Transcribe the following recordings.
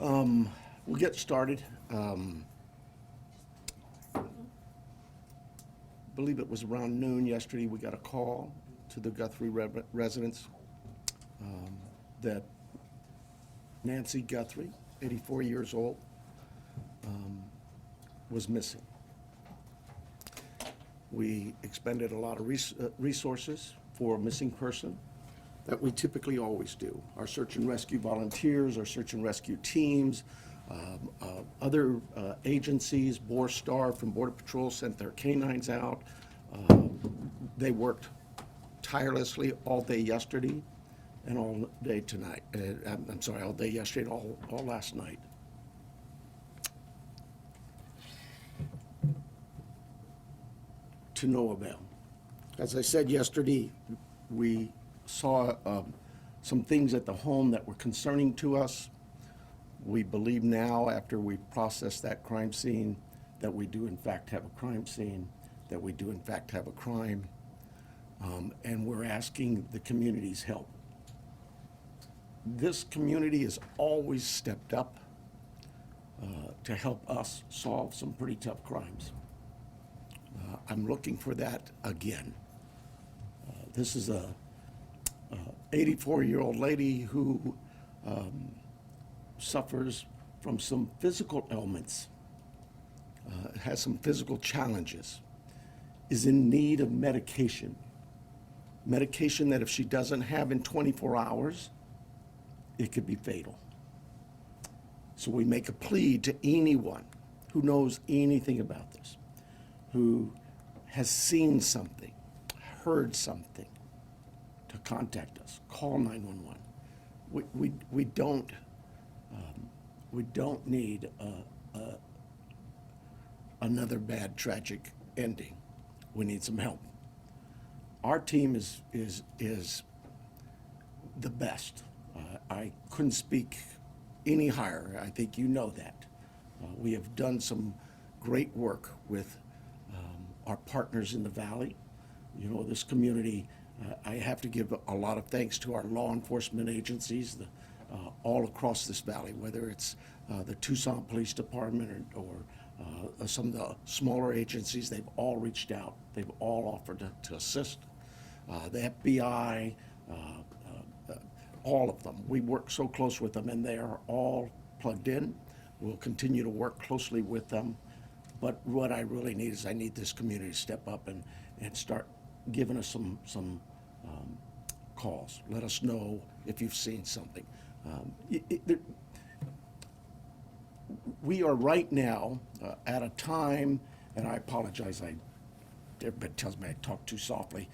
We'll get started. Believe it was around noon yesterday, we got a call to the Guthrie residence that Nancy Guthrie, 84 years old, was missing. We expended a lot of resources for a missing person that we typically always do. Our search and rescue volunteers, our search and rescue teams, other agencies, Borstar from Border Patrol sent their canines out. They worked tirelessly all day yesterday and all day tonight. I'm sorry, all day yesterday and all last night. To no avail. As I said yesterday, we saw some things at the home that were concerning to us. We believe now, after we processed that crime scene, that we do in fact have a crime scene, that we do in fact have a crime, and we're asking the community's help. This community has always stepped up to help us solve some pretty tough crimes. I'm looking for that again. This is a 84-year-old lady who suffers from some physical ailments, has some physical challenges, is in need of medication. Medication that if she doesn't have in 24 hours, it could be fatal. So we make a plea to anyone who knows anything about this, who has seen something, heard something, to contact us. Call 911. We don't need another bad tragic ending. We need some help. Our team is the best. I couldn't speak any higher. I think you know that. We have done some great work with our partners in the Valley. You know, this community, I have to give a lot of thanks to our law enforcement agencies all across this valley, whether it's the Tucson Police Department or some of the smaller agencies. They've all reached out. They've all offered to assist. The FBI, all of them. We work so close with them, and they are all plugged in. We'll continue to work closely with them. But what I really need is I need this community to step up and start giving us some calls. Let us know if you've seen something. We are right now at a time, and I apologize, everybody tells me I talk too softly.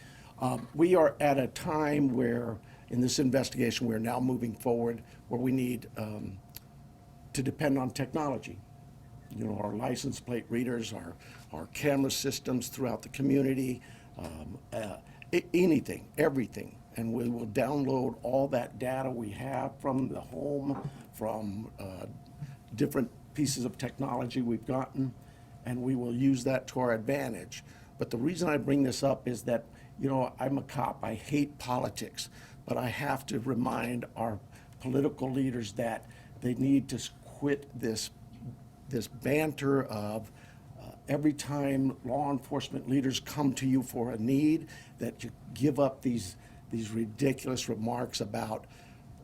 We are at a time where, in this investigation, we're now moving forward where we need to depend on technology. You know, our license plate readers, our camera systems throughout the community, anything, everything. And we will download all that data we have from the home, from different pieces of technology we've gotten, and we will use that to our advantage. But the reason I bring this up is that, you know, I'm a cop. I hate politics, but I have to remind our political leaders that they need to quit this banter of every time law enforcement leaders come to you for a need, that you give up these ridiculous remarks about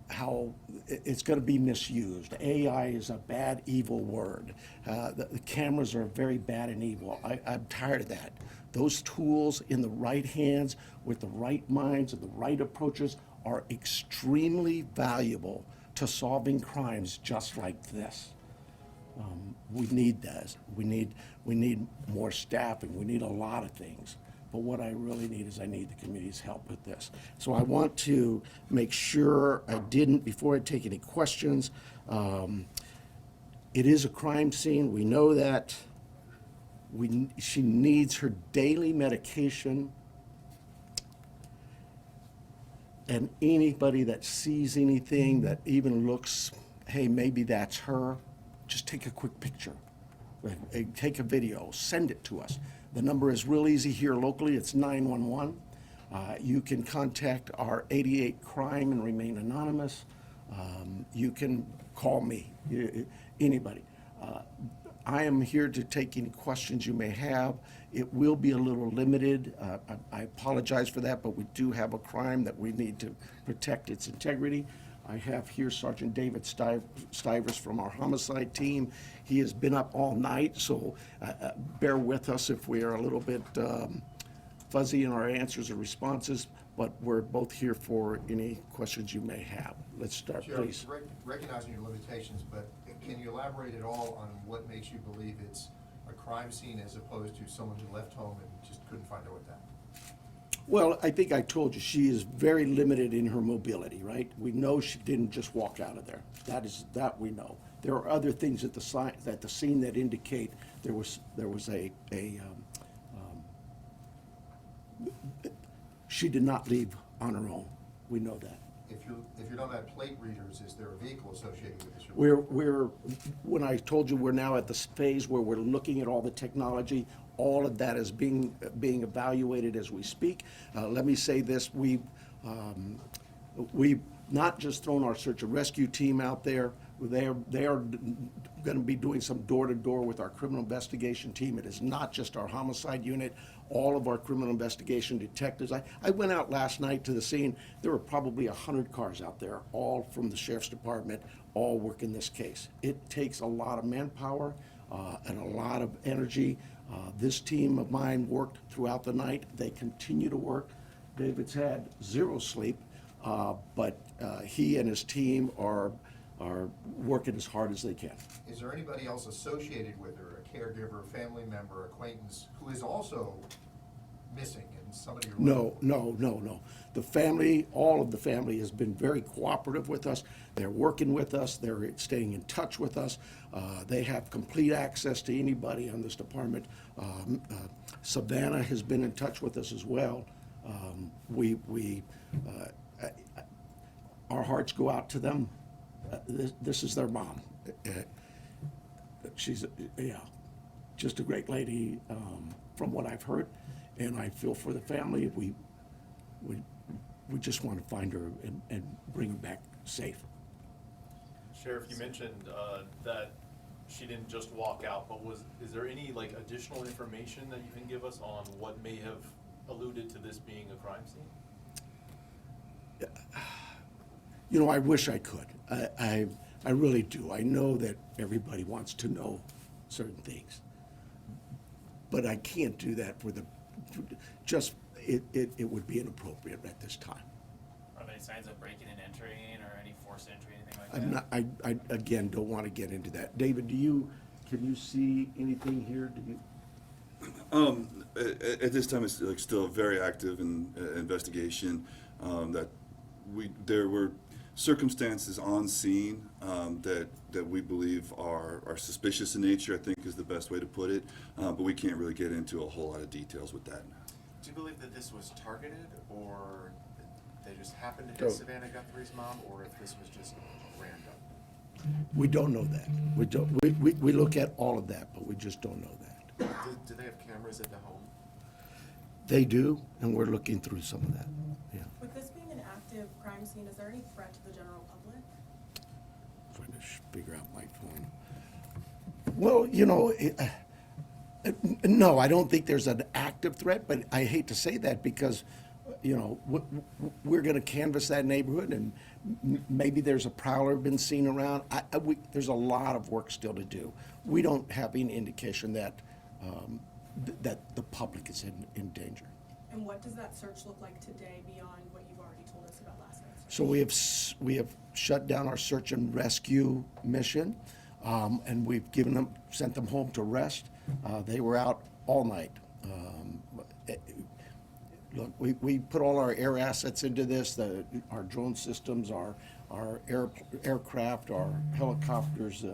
how it's going to be misused. AI is a bad, evil word. The cameras are very bad and evil. I'm tired of that. Those tools in the right hands, with the right minds and the right approaches, are extremely valuable to solving crimes just like this. We need this. We need more staffing. We need a lot of things. But what I really need is I need the community's help with this. So I want to make sure I didn't, before I take any questions, it is a crime scene. We know that. She needs her daily medication. And anybody that sees anything that even looks, hey, maybe that's her, just take a quick picture. Take a video, send it to us. The number is real easy here locally. It's 911. You can contact our 88 Crime and remain anonymous. You can call me, anybody. I am here to take any questions you may have. It will be a little limited. I apologize for that, but we do have a crime that we need to protect its integrity. I have here Sergeant David Stivers from our homicide team. He has been up all night, so bear with us if we are a little bit fuzzy in our answers or responses, but we're both here for any questions you may have. Let's start, please. Recognizing your limitations, but can you elaborate at all on what makes you believe it's a crime scene as opposed to someone who left home and just couldn't find their way back? Well, I think I told you, she is very limited in her mobility, right? We know she didn't just walk out of there. That we know. There are other things at the scene that indicate there was she did not leave on her own. We know that. If you're talking about plate readers, is there a vehicle associated with this? When I told you we're now at the phase where we're looking at all the technology, all of that is being evaluated as we speak. Let me say this, we've not just thrown our search and rescue team out there. They are going to be doing some door-to-door with our criminal investigation team. It is not just our homicide unit, all of our criminal investigation detectives. I went out last night to the scene. There were probably 100 cars out there, all from the sheriff's department, all working this case. It takes a lot of manpower and a lot of energy. This team of mine worked throughout the night. They continue to work. David's had zero sleep, but he and his team are working as hard as they can. Is there anybody else associated with her, a caregiver, family member, acquaintance, who is also missing and somebody you're No. The family, all of the family has been very cooperative with us. They're working with us. They're staying in touch with us. They have complete access to anybody on this department. Savannah has been in touch with us as well. Our hearts go out to them. This is their mom. She's, just a great lady, from what I've heard, and I feel for the family. We just want to find her and bring her back safe. Sheriff, you mentioned that she didn't just walk out, but is there any additional information that you can give us on what may have alluded to this being a crime scene? I wish I could. I really do. I know that everybody wants to know certain things, but I can't do that it would be inappropriate at this time. Are there any signs of breaking and entering or any forced entry, anything like that? I again don't want to get into that. David, can you see anything here? At this time, it's still very active in investigation. There were circumstances on scene that we believe are suspicious in nature, I think is the best way to put it, but we can't really get into a whole lot of details with that. Do you believe that this was targeted, or they just happened to hit Savannah Guthrie's mom, or if this was just random? We don't know that. We look at all of that, but we just don't know that. Do they have cameras at the home? They do, and we're looking through some of that. Yeah. With this being an active crime scene, is there any threat to the general public? Trying to figure out my phone. Well, no, I don't think there's an active threat, but I hate to say that because, we're going to canvass that neighborhood, and maybe there's a prowler been seen around. There's a lot of work still to do. We don't have any indication that that the public is in danger. And what does that search look like today beyond what you've already told us about last night's search? So we have shut down our search and rescue mission, and we've sent them home to rest. They were out all night. Look, we put all our air assets into this, our drone systems, our aircraft, our helicopters,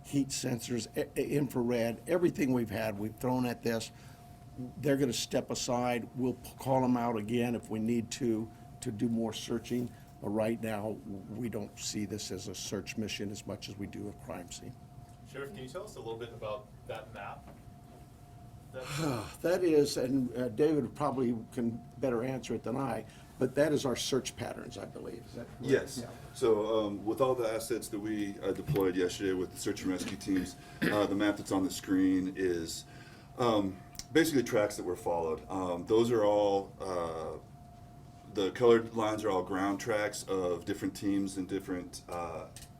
heat sensors, infrared, everything we've thrown at this. They're going to step aside. We'll call them out again if we need to do more searching. But right now, we don't see this as a search mission as much as we do a crime scene. Sheriff, can you tell us a little bit about that map? That is, and David probably can better answer it than I, but that is our search patterns, I believe. Is that correct? Yes. Yeah. So with all the assets that we deployed yesterday with the search and rescue teams, the map that's on the screen is basically tracks that were followed. Those are all, the colored lines are all ground tracks of different teams and different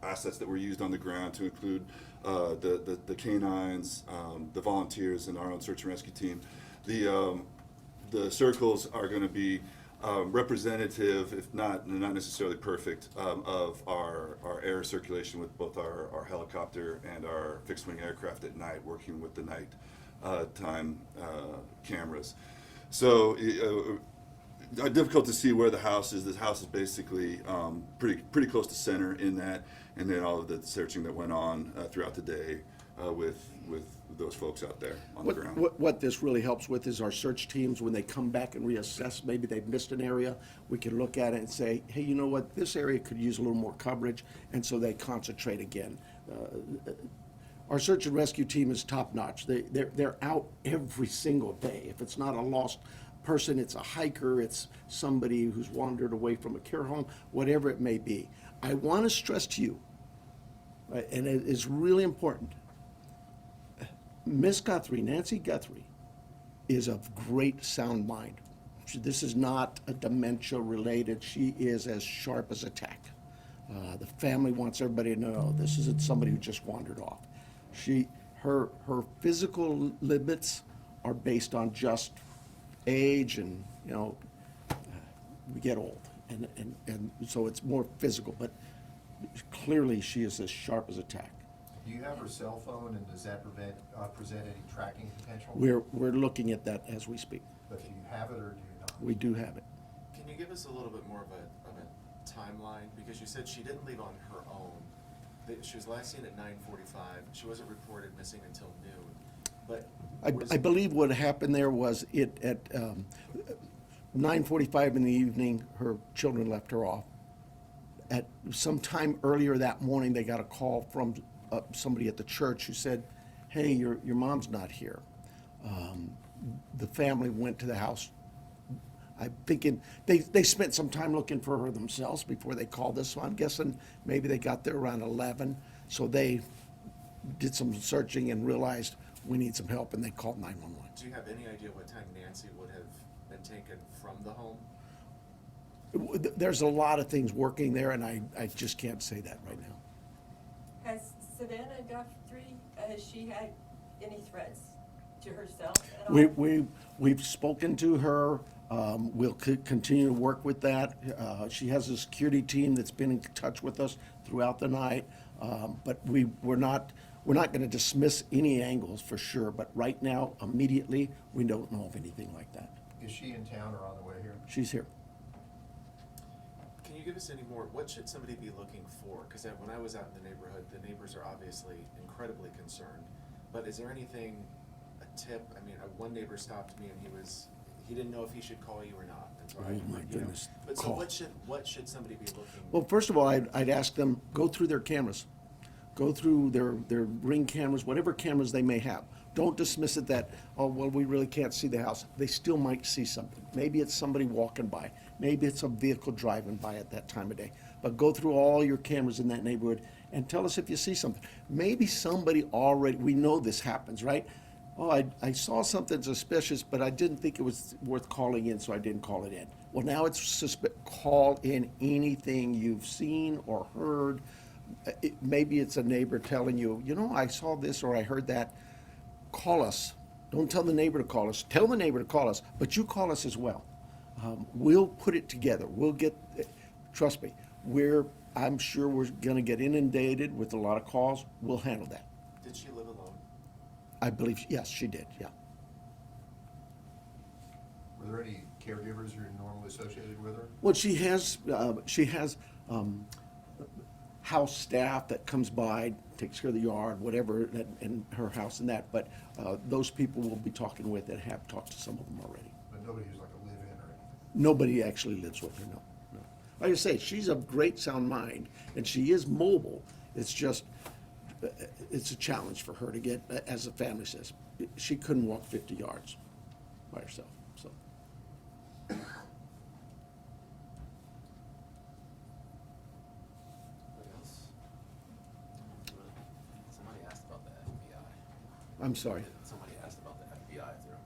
assets that were used on the ground, to include the canines, the volunteers, and our own search and rescue team. The circles are going to be representative, if not necessarily perfect, of our air circulation with both our helicopter and our fixed wing aircraft at night, working with the night time cameras. So difficult to see where the house is. This house is basically pretty close to center in that, and then all of the searching that went on throughout the day with those folks out there on the ground. What this really helps with is our search teams, when they come back and reassess, maybe they've missed an area, we can look at it and say, hey, you know what, this area could use a little more coverage, and so they concentrate again. Our search and rescue team is top-notch. They're out every single day. If it's not a lost person, it's a hiker, it's somebody who's wandered away from a care home, whatever it may be. I want to stress to you, right, and it is really important, Miss Guthrie, Nancy Guthrie, is of great sound mind. This is not a dementia related. She is as sharp as a tack. The family wants everybody to know this isn't somebody who just wandered off. Her physical limits are based on just age, and we get old, and so it's more physical. But clearly, she is as sharp as a tack. Do you have her cell phone, and does that present any tracking potential? We're looking at that as we speak. But do you have it or do you not? We do have it. Can you give us a little bit more of a timeline? Because you said she didn't leave on her own. She was last seen at 9:45. She wasn't reported missing until noon. But I believe what happened there was at 9:45 in the evening, her children left her off. At some time earlier that morning, they got a call from somebody at the church who said, hey, your mom's not here. The family went to the house. I'm thinking they spent some time looking for her themselves before they called us, so I'm guessing maybe they got there around 11. So they did some searching and realized we need some help, and they called 911. do you have any idea what time Nancy would have been taken from the home? There's a lot of things working there, and I just can't say that right now. Has Savannah Guthrie, has she had any threats to herself at all? We've spoken to her. We'll continue to work with that. She has a security team that's been in touch with us throughout the night. But we're not going to dismiss any angles for sure. But right now, immediately, we don't know of anything like that. Is she in town or on the way here? She's here. Can you give us any more, what should somebody be looking for? Because when I was out in the neighborhood, the neighbors are obviously incredibly concerned. But is there anything, a tip? I mean, one neighbor stopped me and he didn't know if he should call you or not. And so Oh, my goodness. But so Call. what should somebody be looking? Well, first of all, I'd ask them, go through their cameras. Go through their Ring cameras, whatever cameras they may have. Don't dismiss it that, oh, well, we really can't see the house. They still might see something. Maybe it's somebody walking by. Maybe it's a vehicle driving by at that time of day. But go through all your cameras in that neighborhood and tell us if you see something. Maybe somebody already, we know this happens, right? Oh, I saw something suspicious, but I didn't think it was worth calling in, so I didn't call it in. Well, now it's call in anything you've seen or heard. Maybe it's a neighbor telling you, I saw this or I heard that. Call us. Don't tell the neighbor to call us. Tell the neighbor to call us, but you call us as well. We'll put it together. We'll get, trust me, I'm sure we're going to get inundated with a lot of calls. We'll handle that. Did she live alone? I believe, yes, she did, yeah. Were there any caregivers who are normally associated with her? Well, she has house staff that comes by, takes care of the yard, whatever, in her house and that. But those people we'll be talking with and have talked to some of them already. But nobody who's like a live-in or anything? Nobody actually lives with her, no. Like I say, she's of great sound mind, and she is mobile. It's just it's a challenge for her to get, as the family says, she couldn't walk 50 yards by herself, so. What else? Somebody asked about the FBI. I'm sorry. Somebody asked about the FBI if they're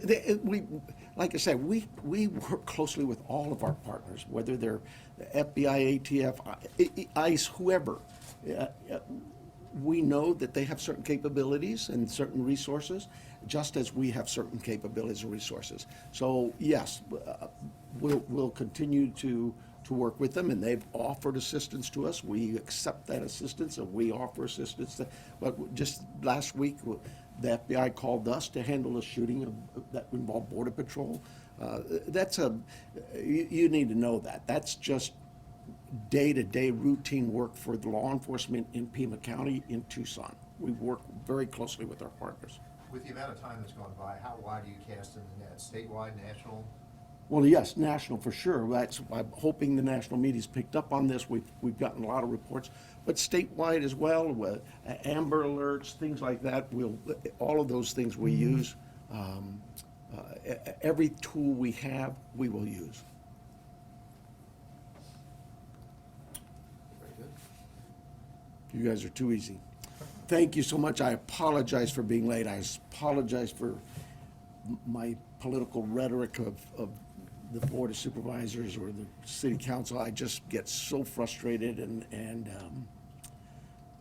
involved. Like I said, we work closely with all of our partners, whether they're the FBI, ATF, ICE, whoever. We know that they have certain capabilities and certain resources, just as we have certain capabilities and resources. So yes, we'll continue to work with them, and they've offered assistance to us. We accept that assistance, and we offer assistance. But just last week, the FBI called us to handle a shooting that involved Border Patrol. You need to know that. That's just day-to-day routine work for the law enforcement in Pima County in Tucson. We work very closely with our partners. With the amount of time that's gone by, how wide do you cast in the net? Statewide, national? Well, yes, national for sure. I'm hoping the national media's picked up on this. We've gotten a lot of reports, but statewide as well, with Amber Alerts, things like that. All of those things we use. Every tool we have, we will use. Very good. You guys are too easy. Thank you so much. I apologize for being late. I apologize for my political rhetoric of the Board of Supervisors or the City Council. I just get so frustrated, and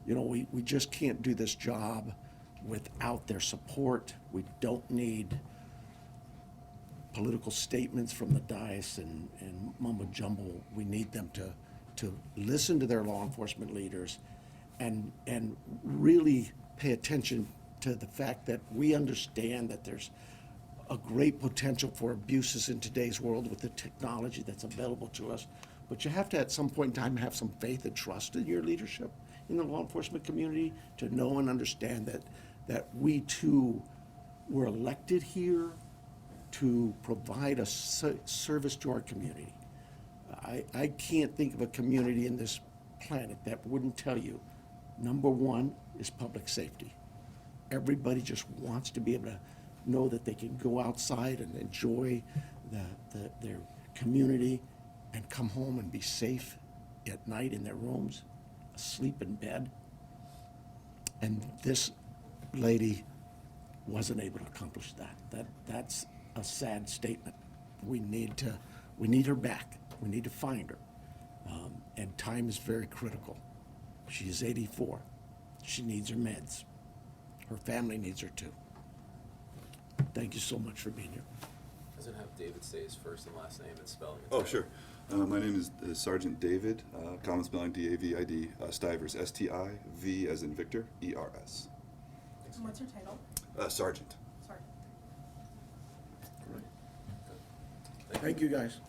you know, we just can't do this job without their support. We don't need political statements from the dais and mumbo jumbo. We need them to listen to their law enforcement leaders and really pay attention to the fact that we understand that there's a great potential for abuses in today's world with the technology that's available to us. But you have to, at some point in time, have some faith and trust in your leadership in the law enforcement community to know and understand that we too were elected here to provide a service to our community. I can't think of a community in this planet that wouldn't tell you, number one is public safety. Everybody just wants to be able to know that they can go outside and enjoy their community and come home and be safe at night in their rooms, asleep in bed. And this lady wasn't able to accomplish that. That's a sad statement. We need her back. We need to find her. And time is very critical. She is 84. She needs her meds. Her family needs her too. Thank you so much for being here. Doesn't have David say his first and last name and spelling. Oh, sure. My name is Sergeant David, common spelling D-A-V-I-D, Stivers, S-T-I-V as in Victor, E-R-S. And what's your title? Sergeant. Sorry. Thank you, guys.